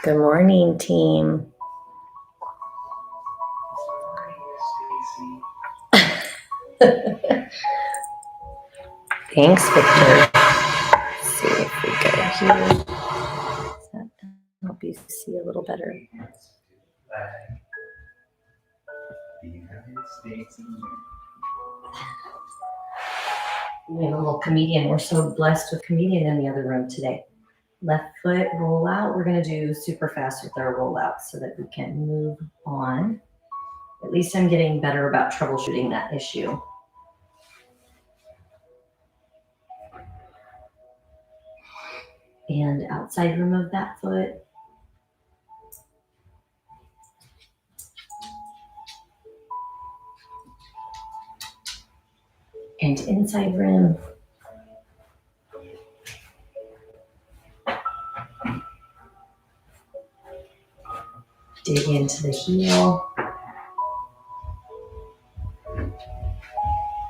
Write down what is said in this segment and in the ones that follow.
Good morning, team. Thanks, Victor. Let's see if we go here. Does that help you see a little better? We have a little comedian. We're so blessed with comedian in the other room today. Left foot roll out. We're going to do super fast with our rollout so that we can move on. At least I'm getting better about troubleshooting that issue. And outside rim of that foot. And inside rim. Dig into the heel.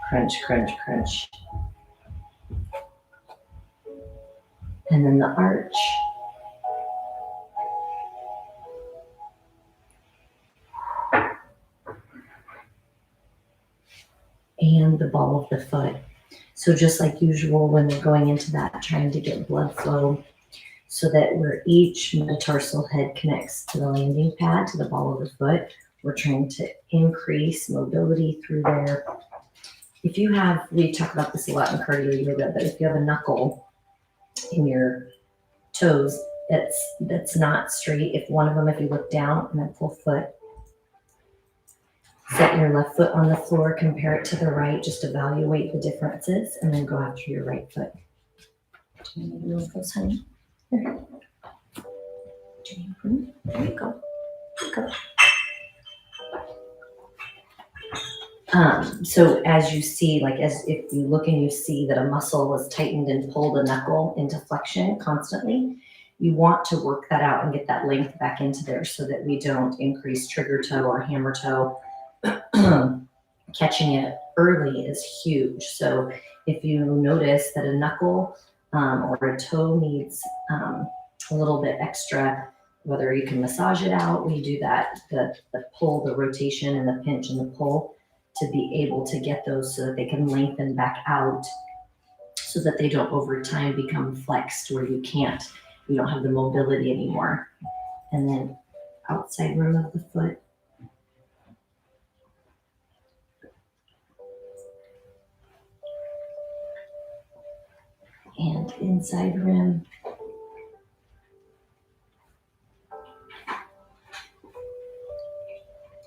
Crunch, crunch, crunch. And then the arch. And the ball of the foot. So just like usual, when we're going into that, trying to get blood flow so that where each metatarsal head connects to the landing pad, to the ball of the foot, we're trying to increase mobility through there. If you have, we talk about this a lot in cardio yoga, but if you have a knuckle in your toes that's not straight, if one of them, if you look down and then full foot, set your left foot on the floor, compare it to the right, just evaluate the differences, and then go after your right foot. Do you need to move those, honey? Here. Do you need to move? There you go. Go. So as you see, like as if you look and you see that a muscle is tightened and pulled a knuckle into flexion constantly, you want to work that out and get that length back into there so that we don't increase trigger toe or hammer toe. Catching it early is huge. So if you notice that a knuckle or a toe needs a little bit extra, whether you can massage it out, we do that, the pull, the rotation and the pinch and the pull to be able to get those so that they can lengthen back out so that they don't over time become flexed where you don't have the mobility anymore. And then outside rim of the foot. And inside rim.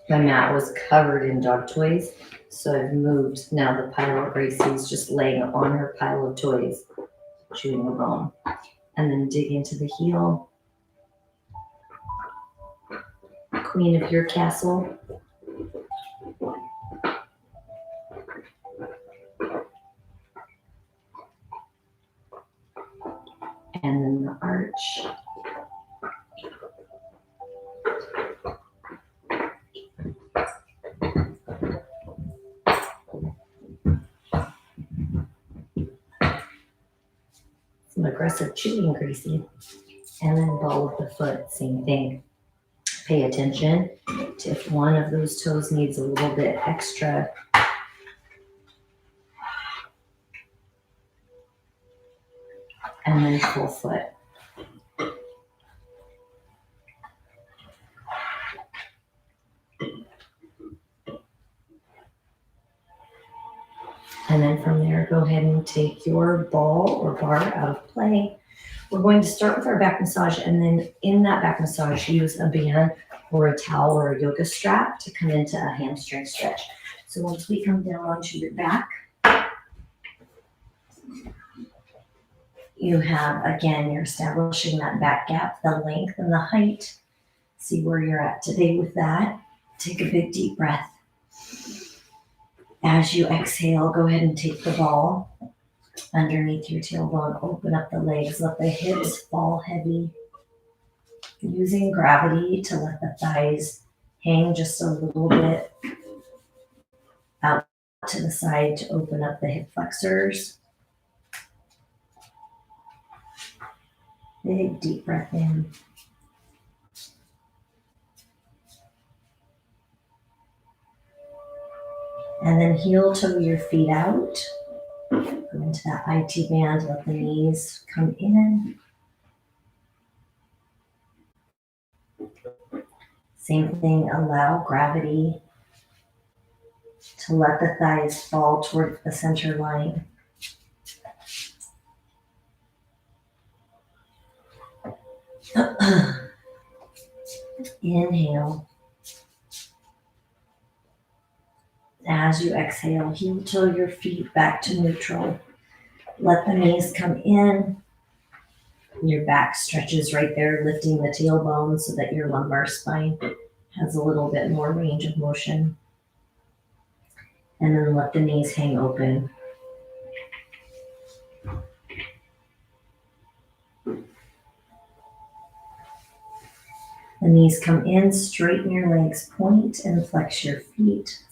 My mat was covered in dog toys, so I've moved. Now the pile of Gracie's just laying on her pile of toys, chewing the bone. And then dig into the heel. Queen of your castle. And then the arch. Some aggressive chewing, Gracie. And then ball of the foot, same thing. Pay attention to if one of those toes needs a little bit extra. And then full foot. And then from there, go ahead and take your ball or bar out of play. We're going to start with our back massage, and then in that back massage, use a band or a towel or a yoga strap to come into a hamstring stretch. So once we come down onto your back, you have, again, you're establishing that back gap, the length and the height. See where you're at today with that. Take a big deep breath. As you exhale, go ahead and take the ball underneath your tailbone, open up the legs, let the hips fall heavy. Using gravity to let the thighs hang just a little bit out to the side to open up the hip flexors. Big deep breath in. And then heel toe your feet out. Go into that IT band, let the knees come in. Same thing, allow gravity to let the thighs fall towards the center line. Inhale. As you exhale, heel toe your feet back to neutral. Let the knees come in. Your back stretches right there, lifting the tailbone so that your lumbar spine has a little bit more range of motion. And then let the knees hang open. The knees come in, straighten your legs, point and flex your feet.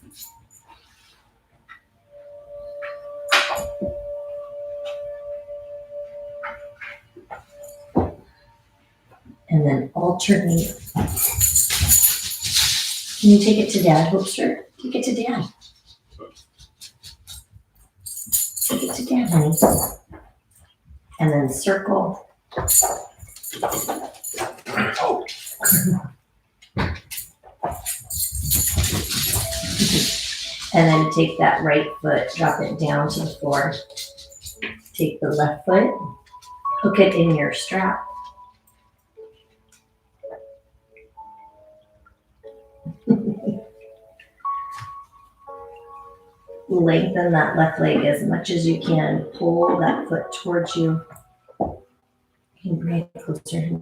And then alternate. Can you take it to Dad, Hoopster? Take it to Dad. Take it to Dad, honey. And then circle. Oh. And then take that right foot, drop it down to the floor. Take the left foot, hook it in your strap. Lengthen that left leg as much as you can. Pull that foot towards you. You can bring it closer.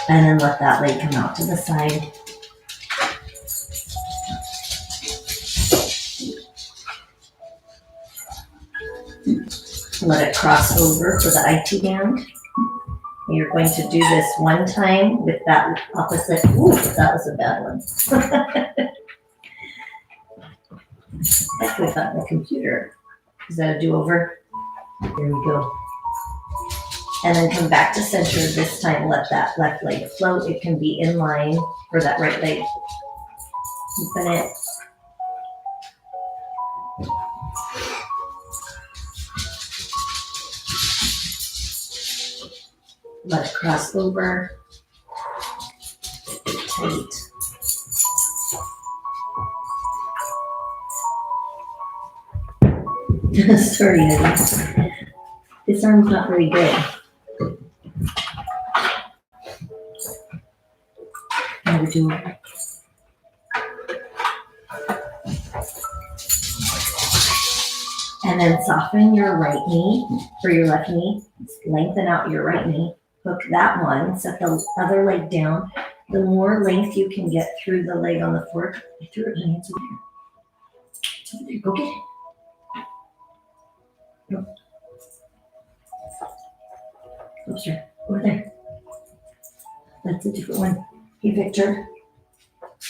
And then let that leg come out to the side. Let it cross over for the IT band. You're going to do this one time with that opposite. Ooh, that was a bad one. I put that in the computer. Is that a do-over? Here we go. And then come back to center. This time, let that left leg float. It can be in line for that right leg. Open it. Let it cross over. Tight. Sorry, Eddie. This arm's not very good. How we do it? And then soften your right knee for your left knee. Lengthen out your right knee. Hook that one. Set the other leg down. The more length you can get through the leg on the floor. I threw it, honey. It's over here. It's over there. Go get it. Go. Closer. Over there. That's a different one. Hey, Victor.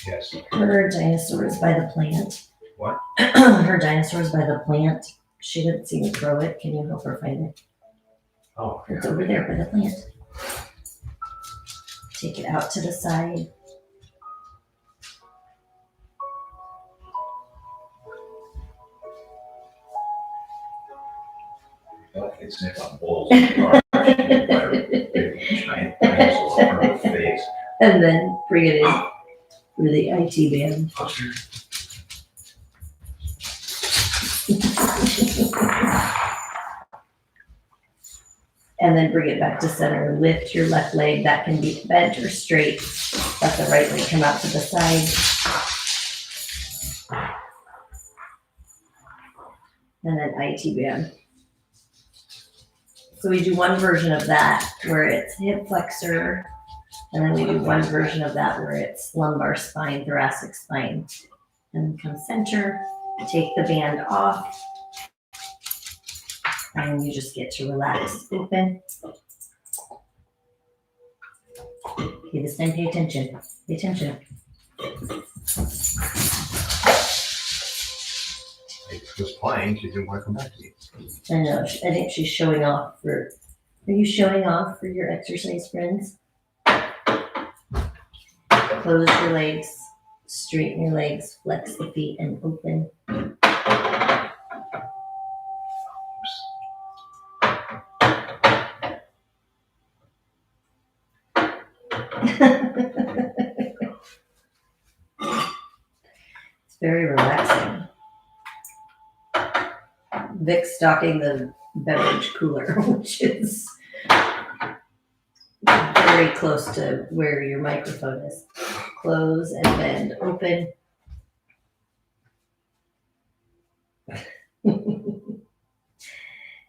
Yes. Her dinosaur is by the plant. What? Her dinosaur is by the plant. She didn't see me throw it. Can you help her find it? Oh, It's over there by the plant. Take it out to the side. They sniff on balls in the yard. Giant dinosaur in her face. And then bring it in through the IT band. And then bring it back to center. Lift your left leg. That can be bent or straight. Let the right leg come out to the side. And then IT band. So we do one version of that where it's hip flexor. And then we do one version of that where it's lumbar spine, thoracic spine. And then come center. Take the band off. And you just get to relax, open. Okay, this time pay attention. Pay attention. She was playing, she didn't want to come back to me. I know, I think she's showing off for Are you showing off for your exercise friends? Close your legs, straighten your legs, flex the feet, and open. It's very relaxing. Vic's stocking the beverage cooler, which is very close to where your microphone is. Close and bend, open.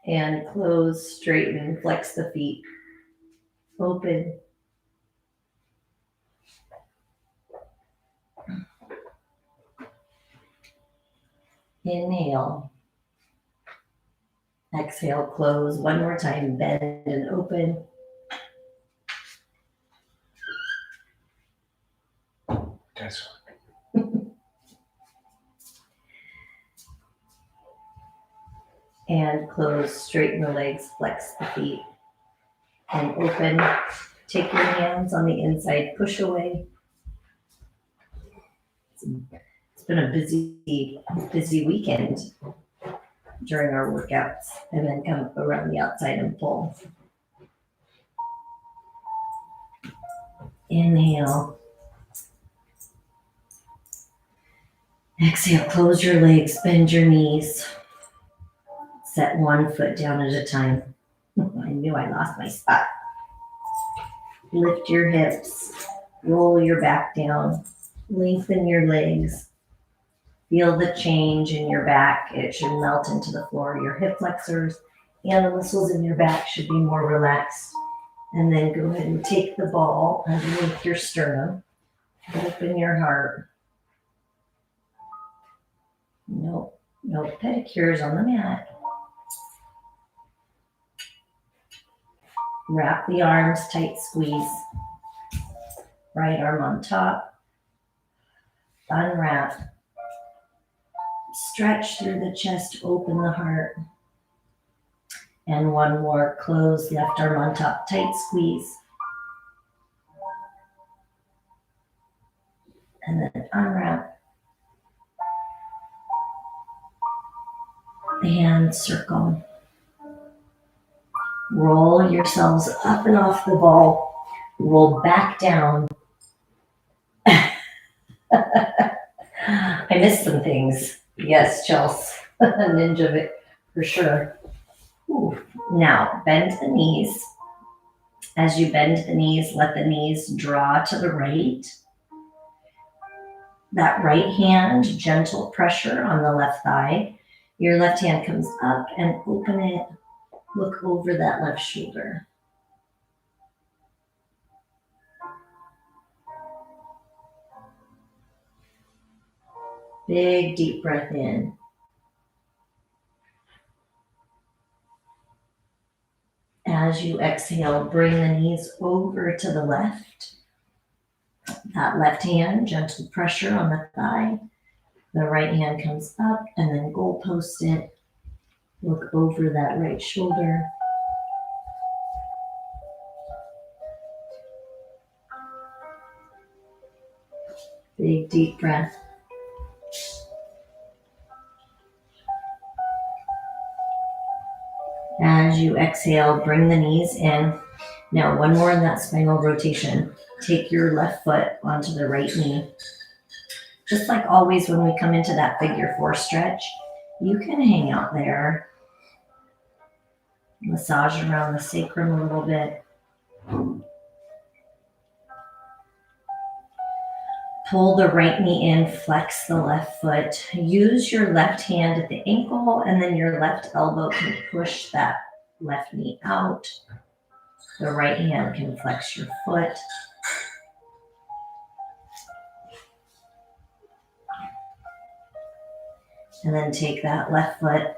And close, straighten, flex the feet, open. Inhale. Exhale, close. One more time, bend and open. That's And close, straighten the legs, flex the feet, and open. Take your hands on the inside, push away. It's been a busy weekend during our workouts, and then come around the outside and pull. Inhale. Exhale, close your legs, bend your knees. Set one foot down at a time. I knew I lost my spot. Lift your hips, roll your back down, lengthen your legs. Feel the change in your back. It should melt into the floor. Your hip flexors and the muscles in your back should be more relaxed. And then go ahead and take the ball underneath your sternum. Open your heart. No pedicures on the mat. Wrap the arms, tight squeeze. Right arm on top. Unwrap. Stretch through the chest, open the heart. And one more, close, left arm on top, tight squeeze. And then unwrap. And circle. Roll yourselves up and off the ball. Roll back down. I missed some things. Yes, Chelsea. Ninja Vic for sure. Ooh. Now, bend the knees. As you bend the knees, let the knees draw to the right. That right hand, gentle pressure on the left thigh. Your left hand comes up and open it. Look over that left shoulder. Big, deep breath in. As you exhale, bring the knees over to the left. That left hand, gentle pressure on the thigh. The right hand comes up and then goalpost it. Look over that right shoulder. Big, deep breath. As you exhale, bring the knees in. Now, one more in that spinal rotation. Take your left foot onto the right knee. Just like always when we come into that figure four stretch, you can hang out there. Massage around the sacrum a little bit. Pull the right knee in, flex the left foot. Use your left hand at the ankle, and then your left elbow can push that left knee out. The right hand can flex your foot. And then take that left foot,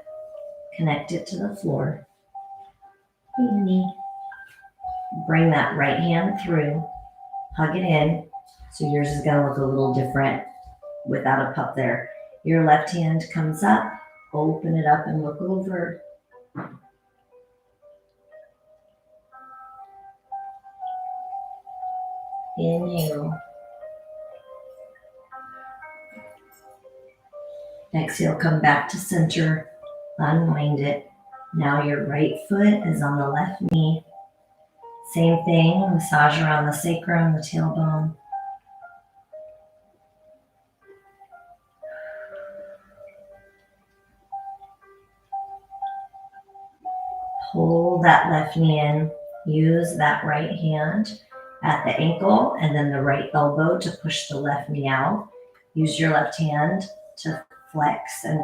connect it to the floor. Knee. Bring that right hand through, hug it in. So yours is going to look a little different without a pup there. Your left hand comes up, open it up and look over. Inhale. Exhale, come back to center. Unwind it. Now your right foot is on the left knee. Same thing, massage around the sacrum, the tailbone. Pull that left knee in. Use that right hand at the ankle and then the right elbow to push the left knee out. Use your left hand to flex and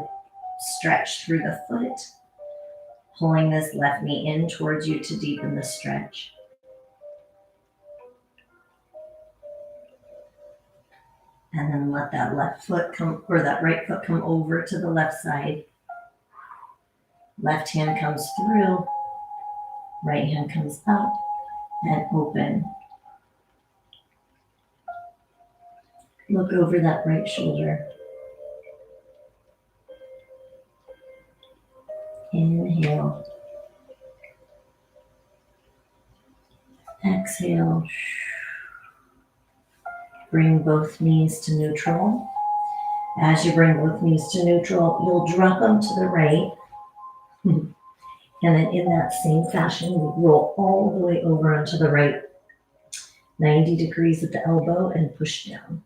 stretch through the foot, pulling this left knee in towards you to deepen the stretch. And then let that left foot come, or that right foot come over to the left side. Left hand comes through, right hand comes up and open. Look over that right shoulder. Inhale. Exhale. Bring both knees to neutral. As you bring both knees to neutral, you'll drop them to the right. And then in that same fashion, we'll roll all the way over onto the right. 90 degrees at the elbow and push down.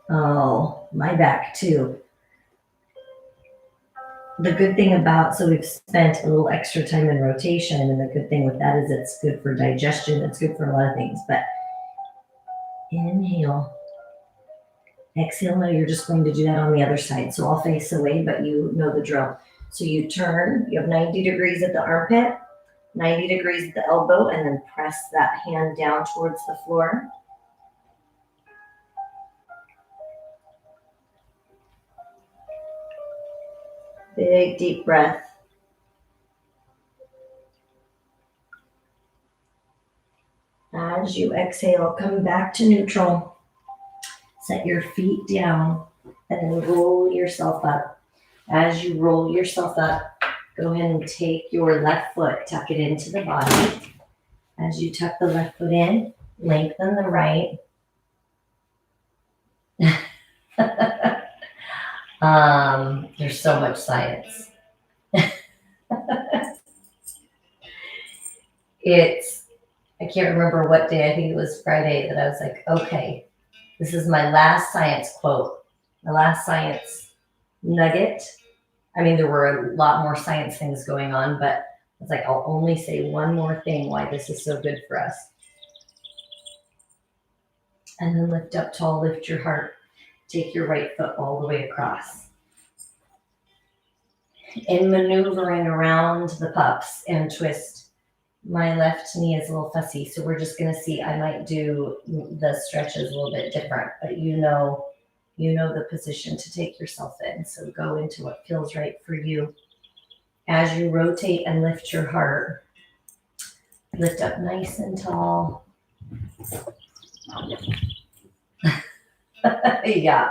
Oh, my back too. The good thing about, so we've spent a little extra time in rotation, and the good thing with that is it's good for digestion. It's good for a lot of things, but inhale. Exhale, now you're just going to do that on the other side. So I'll face away, but you know the drill. So you turn, you have 90 degrees at the armpit, 90 degrees at the elbow, and then press that hand down towards the floor. Big, deep breath. As you exhale, come back to neutral. Set your feet down and then roll yourself up. As you roll yourself up, go ahead and take your left foot, tuck it into the body. As you tuck the left foot in, lengthen the right. There's so much science. I can't remember what day, I think it was Friday, that I was like, okay, this is my last science quote, my last science nugget. I mean, there were a lot more science things going on, but I was like, I'll only say one more thing why this is so good for us. And then lift up tall, lift your heart. Take your right foot all the way across. In maneuvering around the pups and twist, my left knee is a little fussy, so we're just going to see. I might do the stretches a little bit different, but you know the position to take yourself in, so go into what feels right for you. As you rotate and lift your heart, lift up nice and tall. Yeah,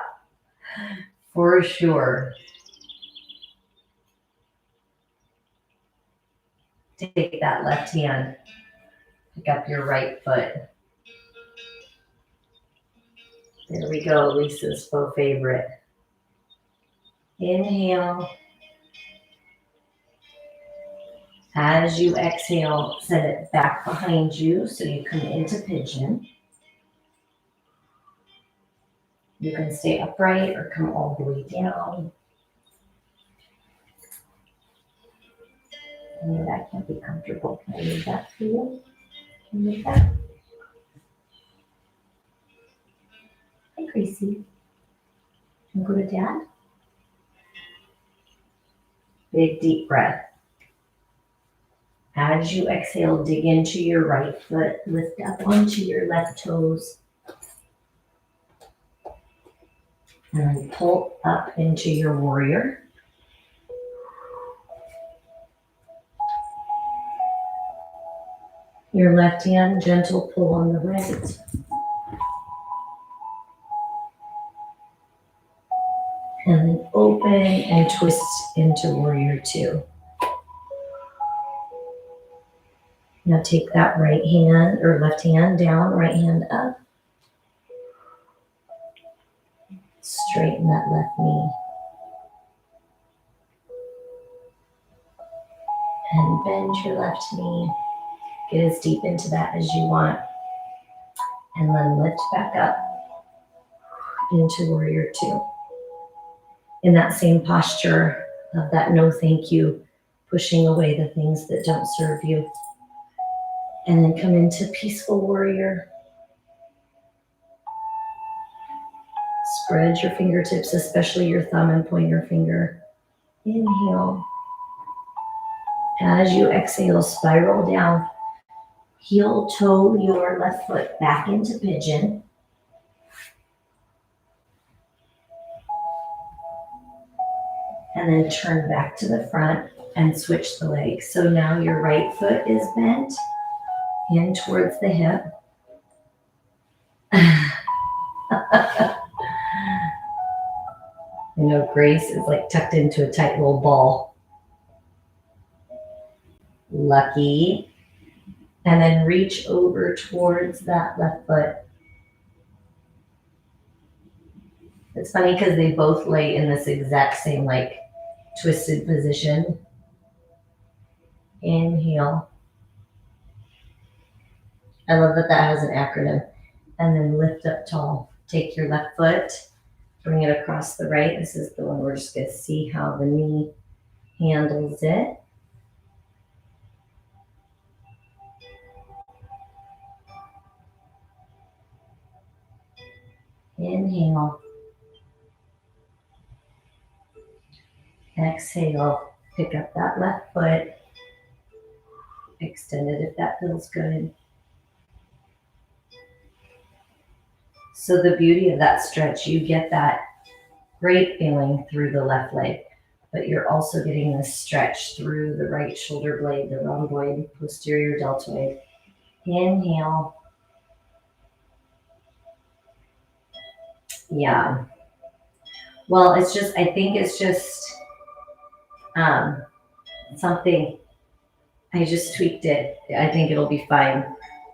for sure. Take that left hand, pick up your right foot. There we go, Lisa's faux favorite. Inhale. As you exhale, set it back behind you so you come into pigeon. You can stay upright or come all the way down. And that can't be comfortable. Can I move that for you? Can you move that? Hi, Gracie. Can you go to Dad? Big deep breath. As you exhale, dig into your right foot, lift up onto your left toes. And then pull up into your warrior. Your left hand, gentle pull on the right. And then open and twist into warrior two. Now take that right hand or left hand down, right hand up. Straighten that left knee. And bend your left knee. Get as deep into that as you want. And then lift back up into warrior two. In that same posture of that no thank you, pushing away the things that don't serve you. And then come into peaceful warrior. Spread your fingertips, especially your thumb and pointer finger. Inhale. As you exhale, spiral down. Heel toe your left foot back into pigeon. And then turn back to the front and switch the legs. So now your right foot is bent in towards the hip. I know Grace is like tucked into a tight little ball. Lucky. And then reach over towards that left foot. It's funny because they both lay in this exact same like twisted position. Inhale. I love that that has an acronym. And then lift up tall. Take your left foot, bring it across the right. This is the one we're just going to see how the knee handles it. Inhale. Exhale. Pick up that left foot. Extend it if that feels good. So the beauty of that stretch, you get that great feeling through the left leg, but you're also getting this stretch through the right shoulder blade, the rhomboid, posterior deltoid. Inhale. Yeah. Well, it's just, I think it's just something, I just tweaked it. I think it'll be fine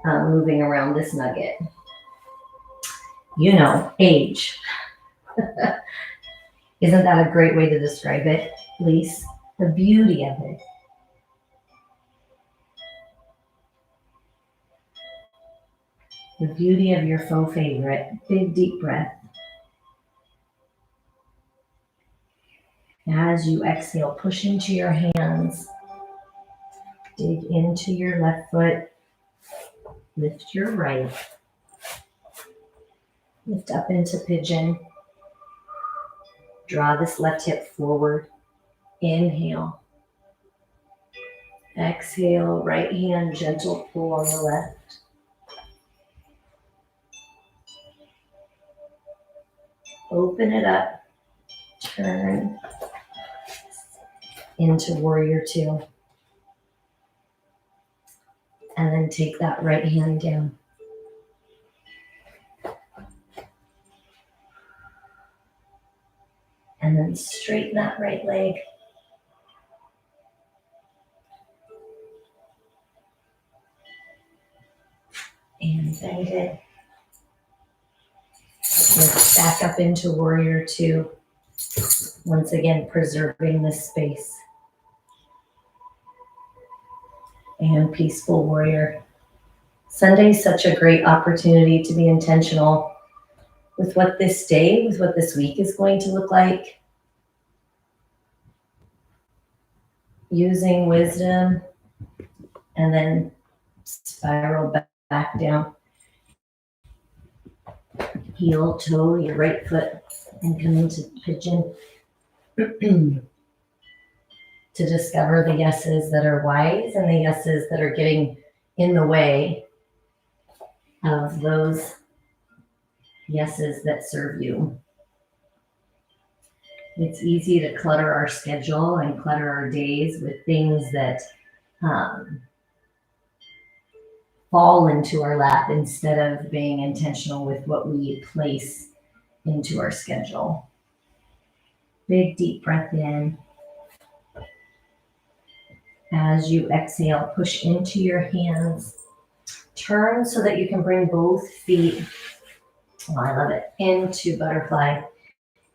moving around this nugget. You know, age. Isn't that a great way to describe it, Lise? The beauty of it. The beauty of your faux favorite. Big deep breath. As you exhale, push into your hands. Dig into your left foot. Lift your right. Lift up into pigeon. Draw this left hip forward. Inhale. Exhale, right hand, gentle pull on the left. Open it up. Turn into warrior two. And then take that right hand down. And then straighten that right leg. And bend it. Lift back up into warrior two. Once again, preserving this space. And peaceful warrior. Sunday is such a great opportunity to be intentional with what this day, with what this week is going to look like. Using wisdom and then spiral back down. Heel, toe, your right foot, and come into pigeon. To discover the yeses that are wise and the yeses that are getting in the way of those yeses that serve you. It's easy to clutter our schedule and clutter our days with things that fall into our lap instead of being intentional with what we place into our schedule. Big deep breath in. As you exhale, push into your hands. Turn so that you can bring both feet, oh, I love it, into butterfly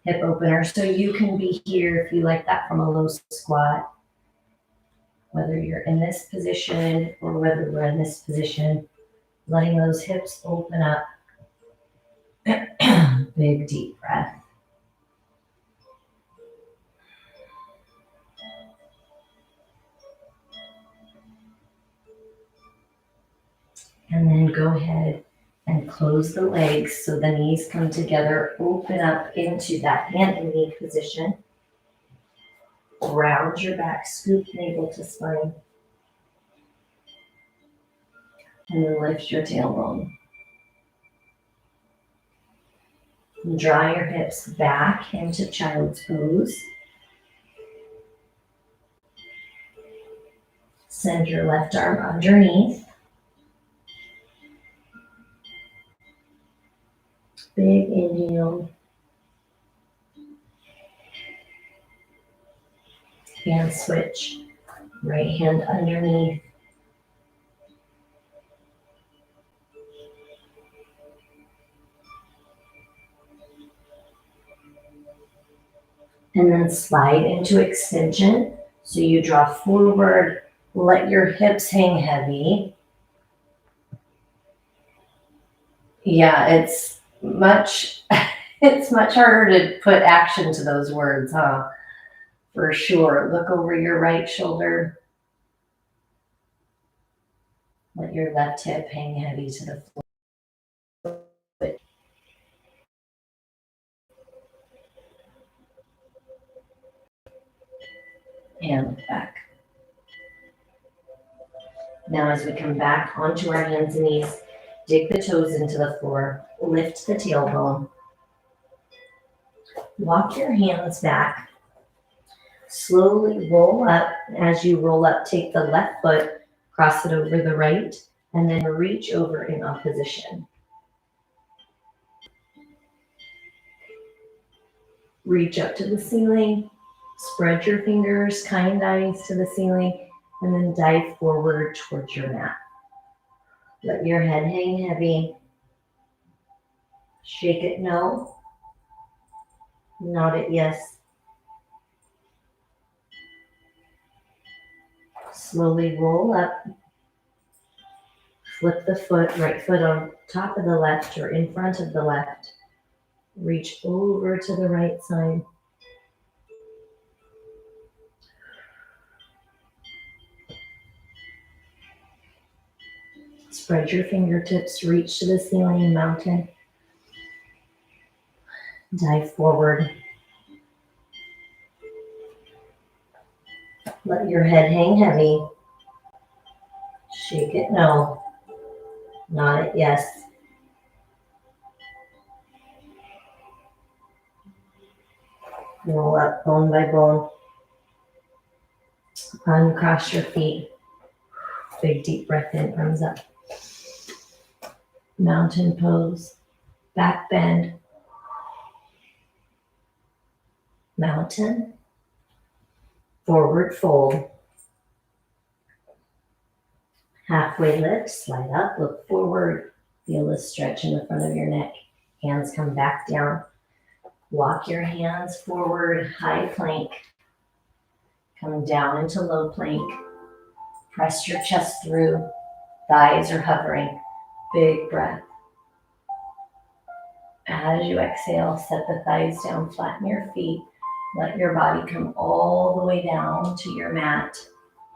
hip opener. So you can be here if you like that from a low squat, whether you're in this position or whether we're in this position, letting those hips open up. Big deep breath. And then go ahead and close the legs so the knees come together, open up into that hand and knee position. Round your back, scoop navel to spine. And then lift your tailbone. And draw your hips back into child's pose. Send your left arm underneath. Big inhale. Hand switch. Right hand underneath. And then slide into extension. So you draw forward, let your hips hang heavy. Yeah, it's much harder to put action to those words, huh? For sure. Look over your right shoulder. Let your left hip hang heavy to the floor. And back. Now as we come back onto our hands and knees, dig the toes into the floor, lift the tailbone. Walk your hands back. Slowly roll up. As you roll up, take the left foot, cross it over the right, and then reach over in opposition. Reach up to the ceiling, spread your fingers, kind eyes to the ceiling, and then dive forward towards your mat. Let your head hang heavy. Shake it no. Nod it yes. Slowly roll up. Flip the foot, right foot on top of the left or in front of the left. Reach over to the right side. Spread your fingertips, reach to the ceiling, mountain. Dive forward. Let your head hang heavy. Shake it no. Nod it yes. Roll up bone by bone. Uncross your feet. Big deep breath in, arms up. Mountain pose. Back bend. Mountain. Forward fold. Halfway lift, slide up, look forward. Feel the stretch in the front of your neck. Hands come back down. Walk your hands forward, high plank. Come down into low plank. Press your chest through. Thighs are hovering. Big breath. As you exhale, set the thighs down, flatten your feet. Let your body come all the way down to your mat.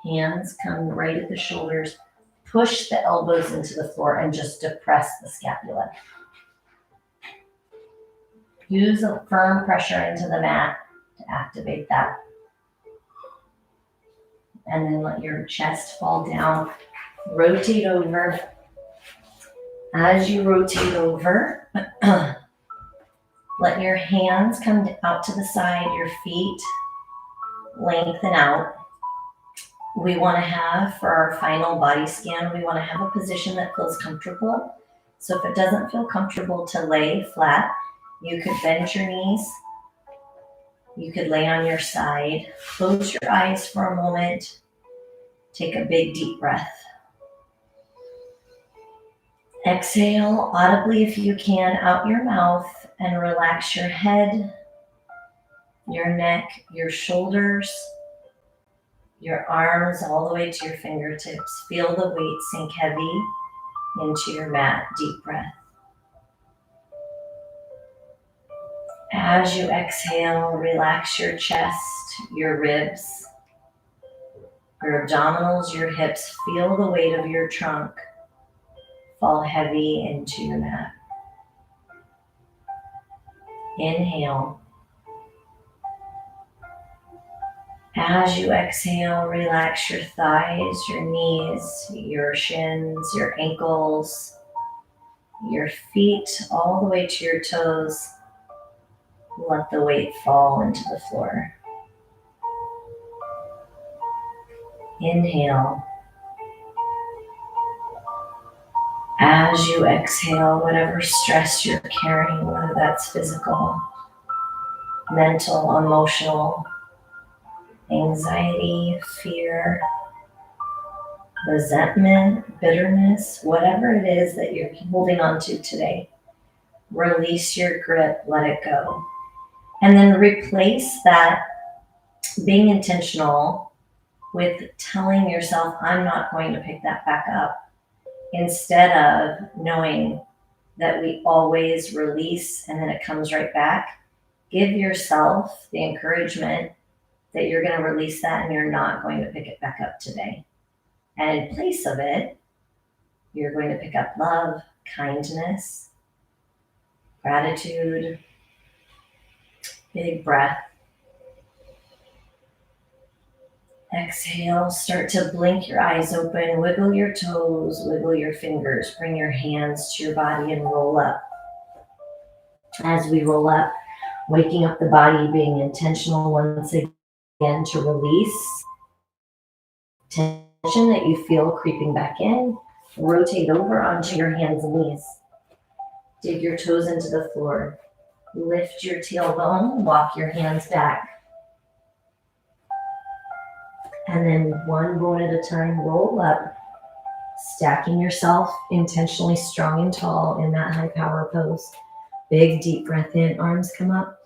Hands come right at the shoulders. Push the elbows into the floor and just depress the scapula. Use a firm pressure into the mat to activate that. And then let your chest fall down. Rotate over. As you rotate over, let your hands come out to the side, your feet lengthen out. We want to have, for our final body scan, we want to have a position that feels comfortable. So if it doesn't feel comfortable to lay flat, you could bend your knees. You could lay on your side. Close your eyes for a moment. Take a big deep breath. Exhale audibly if you can out your mouth and relax your head, your neck, your shoulders, your arms all the way to your fingertips. Feel the weight sink heavy into your mat. Deep breath. As you exhale, relax your chest, your ribs, your abdominals, your hips. Feel the weight of your trunk fall heavy into your mat. Inhale. As you exhale, relax your thighs, your knees, your shins, your ankles, your feet, all the way to your toes. Let the weight fall into the floor. Inhale. As you exhale, whatever stress you're carrying, whether that's physical, mental, emotional, anxiety, fear, resentment, bitterness, whatever it is that you're holding on to today, release your grip, let it go. And then replace that being intentional with telling yourself, I'm not going to pick that back up, instead of knowing that we always release and then it comes right back. Give yourself the encouragement that you're going to release that and you're not going to pick it back up today. And in place of it, you're going to pick up love, kindness, gratitude, big breath. Exhale, start to blink your eyes open, wiggle your toes, wiggle your fingers, bring your hands to your body and roll up. As we roll up, waking up the body, being intentional once again to release tension that you feel creeping back in. Rotate over onto your hands and knees. Dig your toes into the floor. Lift your tailbone, walk your hands back. And then one bone at a time, roll up, stacking yourself intentionally strong and tall in that high power pose. Big deep breath in, arms come up.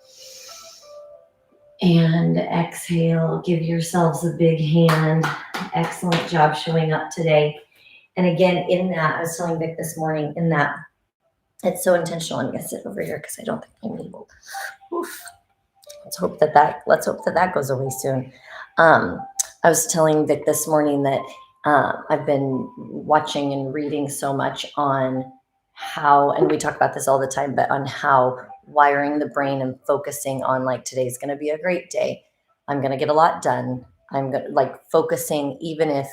And exhale, give yourselves a big hand. Excellent job showing up today. And again, in that, I was telling Vic this morning, in that, it's so intentional. I'm gonna sit over here because I don't think I'm able. Oof. Let's hope that goes away soon. I was telling Vic this morning that I've been watching and reading so much on how, and we talk about this all the time, but on how wiring the brain and focusing on like, today's going to be a great day. I'm going to get a lot done. I'm going to like focusing, even if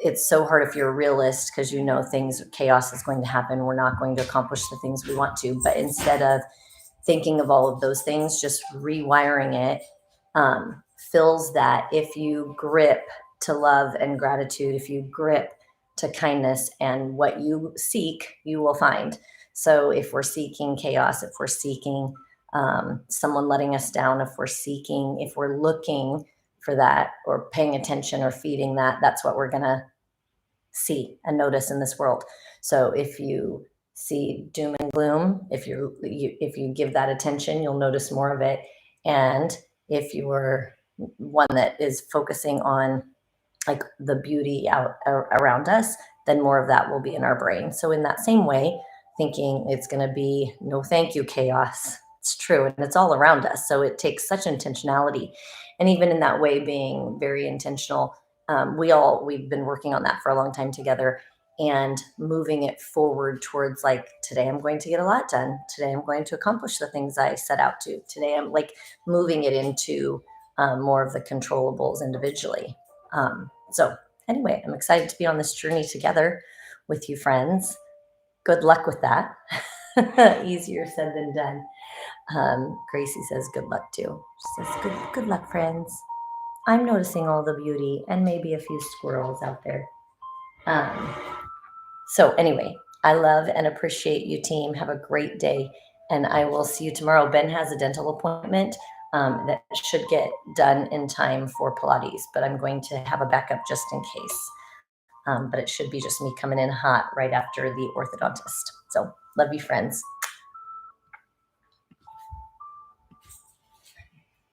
it's so hard if you're a realist, because you know chaos is going to happen. We're not going to accomplish the things we want to, but instead of thinking of all of those things, just rewiring it, fills that. If you grip to love and gratitude, if you grip to kindness and what you seek, you will find. So if we're seeking chaos, if we're seeking someone letting us down, if we're looking for that or paying attention or feeding that, that's what we're going to see and notice in this world. So if you see doom and gloom, if you give that attention, you'll notice more of it. And if you were one that is focusing on like the beauty out around us, then more of that will be in our brain. So in that same way, thinking it's going to be no thank you chaos, it's true, and it's all around us. So it takes such intentionality. And even in that way, being very intentional, we've been working on that for a long time together and moving it forward towards like, today I'm going to get a lot done. Today I'm going to accomplish the things I set out to. Today I'm like moving it into more of the controllables individually. So anyway, I'm excited to be on this journey together with you, friends. Good luck with that. Easier said than done. Gracie says good luck too. She says good luck, friends. I'm noticing all the beauty and maybe a few squirrels out there. So anyway, I love and appreciate you, team. Have a great day, and I will see you tomorrow. Ben has a dental appointment. that should get done in time for Pilates, but I'm going to have a backup just in case. But it should be just me coming in hot right after the orthodontist. So love you, friends.